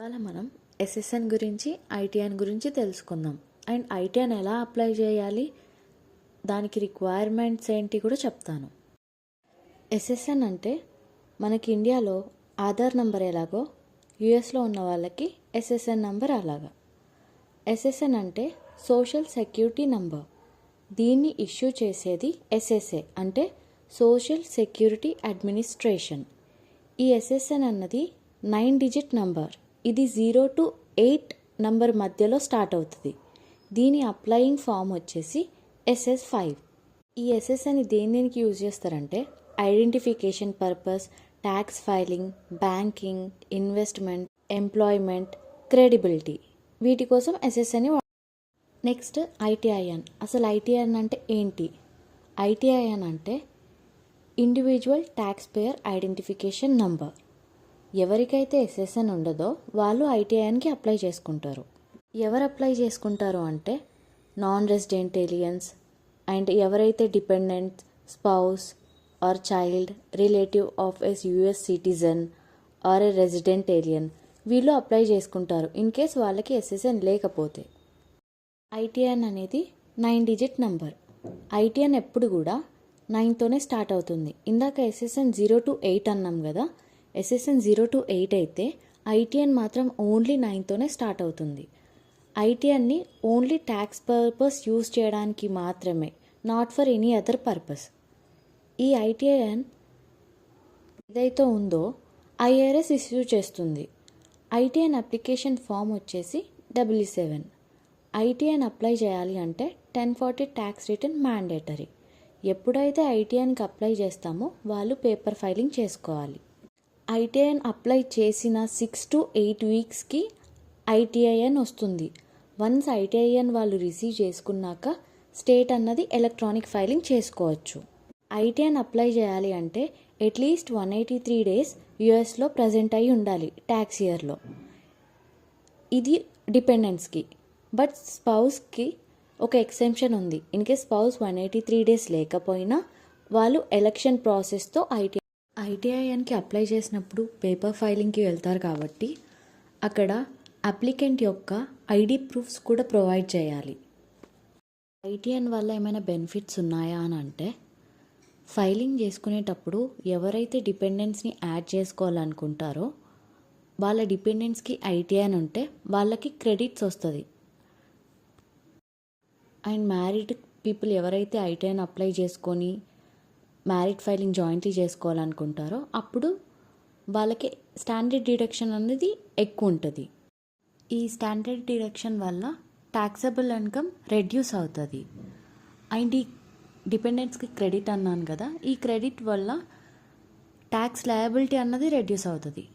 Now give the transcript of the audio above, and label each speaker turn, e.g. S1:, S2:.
S1: ఇవాళ మనం ఎస్ఎస్ఎన్ గురించి ఐటీఎన్ గురించి తెలుసుకుందాం. అండ్ ఐటీఎన్ ఎలా అప్లై చేయాలి, దానికి రిక్వైర్మెంట్స్ ఏంటి కూడా చెప్తాను. ఎస్ఎస్ఎన్ అంటే మనకి ఇండియాలో ఆధార్ నంబర్ ఎలాగో యుఎస్లో ఉన్న వాళ్ళకి ఎస్ఎస్ఎన్ నంబర్ అలాగా. ఎస్ఎస్ఎన్ అంటే సోషల్ సెక్యూరిటీ నంబర్. దీన్ని ఇష్యూ చేసేది ఎస్ఎస్ఏ అంటే సోషల్ సెక్యూరిటీ అడ్మినిస్ట్రేషన్. ఈ ఎస్ఎస్ఎన్ అన్నది 9 డిజిట్ నంబర్. ఇది 0 to 8 నంబర్ మధ్యలో స్టార్ట్ అవుతుంది. దీని అప్లయింగ్ ఫామ్ వచ్చేసి SS5. ఈ ఎస్ఎస్ఎన్ని దేనికి యూజ్ చేస్తారంటే identification purpose, tax filing, banking, investment, employment, credibility, వీటి కోసం ఎస్ఎస్ఎన్ని. నెక్స్ట్ ఐటీఐఎన్. అసలు ఐటీఐఎన్ అంటే ఏంటి? ఐటీఐఎన్ అంటే individual tax payer identification number. ఎవరికైతే ఎస్ఎస్ఎన్ ఉండదో వాళ్ళు ఐటీఐఎన్కి అప్లై చేసుకుంటారు. ఎవరు అప్లై చేసుకుంటారు అంటే నాన్ రెసిడెంట్ ఏలియన్స్ అండ్ ఎవరైతే dependent, spouse or child, relative of a US citizen or a resident alien, వీళ్ళు అప్లై చేసుకుంటారు ఇన్ కేస్ వాళ్ళకి ఎస్ఎస్ఎన్ లేకపోతే. ఐటీఐఎన్ అనేది 9 డిజిట్ నంబర్. ఐటీఎన్ ఎప్పుడు కూడా 9తోనే స్టార్ట్ అవుతుంది. ఇందాక ఎస్ఎస్ఎన్ 0 to 8 అన్నాం కదా, ఎస్ఎస్ఎన్ 0 to 8 అయితే ఐటీఎన్ మాత్రం ఓన్లీ 9తోనే స్టార్ట్ అవుతుంది. ఐటీఎన్ని ఓన్లీ ట్యాక్స్ పర్పస్ యూజ్ చేయడానికి మాత్రమే, not for any other purpose. ఈ ఐటీఐఎన్ ఏదైతే ఉందో ఐఆర్ఎస్ ఇష్యూ చేస్తుంది. ఐటీఎన్ అప్లికేషన్ ఫామ్ వచ్చేసి W7. ఐటీఎన్ అప్లై చేయాలి అంటే 1040 ట్యాక్స్ రిటర్న్ మ్యాండేటరీ. ఎప్పుడైతే ఐటీఎన్కి అప్లై చేస్తామో వాళ్ళు పేపర్ ఫైలింగ్ చేసుకోవాలి. ఐటీఐఎన్ అప్లై చేసిన 6 to 8 వీక్స్కి ఐటీఐఎన్ వస్తుంది. వన్స్ ఐటీఐఎన్ వాళ్ళు రిసీవ్ చేసుకున్నాక స్టేట్ అన్నది ఎలక్ట్రానిక్ ఫైలింగ్ చేసుకోవచ్చు. ఐటీఐఎన్ అప్లై చేయాలి అంటే అట్లీస్ట్ 183 days యుఎస్లో ప్రజెంట్ అయి ఉండాలి ట్యాక్స్ ఇయర్లో. ఇది డిపెండెంట్స్కి. బట్ స్పౌస్కి ఒక ఎక్సెంప్షన్ ఉంది. ఇన్ కేస్ స్పౌస్ 183 days లేకపోయినా వాళ్ళు ఎలక్షన్ ప్రాసెస్తో ఐటీఐఎన్కి అప్లై చేసినప్పుడు పేపర్ ఫైలింగ్కి వెళ్తారు కాబట్టి అక్కడ అప్లికెంట్ యొక్క ఐడి ప్రూఫ్స్ కూడా ప్రొవైడ్ చేయాలి. ఐటీఐఎన్ వల్ల ఏమైనా బెనిఫిట్స్ ఉన్నాయా అని అంటే, ఫైలింగ్ చేసుకునేటప్పుడు ఎవరైతే డిపెండెంట్స్ని యాడ్ చేసుకోవాలనుకుంటారో వాళ్ళ డిపెండెంట్స్కి ఐటీఐఎన్ ఉంటే వాళ్ళకి క్రెడిట్స్ వస్తుంది. అండ్ మ్యారీడ్ పీపుల్ ఎవరైతే ఐటీఐఎన్ అప్లై చేసుకొని మ్యారీడ్ ఫైలింగ్ జాయింట్లీ చేసుకోవాలనుకుంటారో అప్పుడు వాళ్ళకి స్టాండర్డ్ డిడక్షన్ అనేది ఎక్కువ ఉంటుంది. ఈ స్టాండర్డ్ డిడక్షన్ వల్ల ట్యాక్సబుల్ ఇన్కమ్ రెడ్యూస్ అవుతుంది. అండ్ ఈ డిపెండెంట్స్కి క్రెడిట్ అన్నాను కదా, ఈ క్రెడిట్ వల్ల ట్యాక్స్ లయబిలిటీ అన్నది రెడ్యూస్ అవుతుంది.